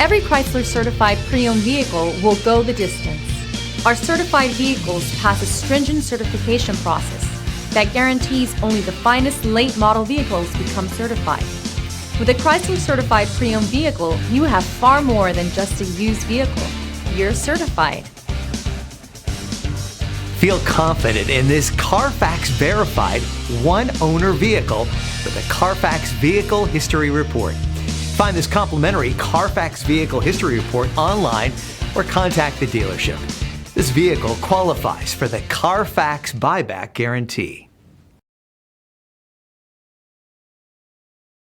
Every Chrysler certified pre-owned vehicle will go the distance. Our certified vehicles pass a stringent certification process that guarantees only the finest late model vehicles become certified. With a Chrysler certified pre-owned vehicle, you have far more than just a used vehicle. You're certified. Feel confident in this Carfax verified one-owner vehicle with a Carfax Vehicle History Report. Find this complimentary Carfax Vehicle History Report online or contact the dealership. This vehicle qualifies for the Carfax Buyback Guarantee.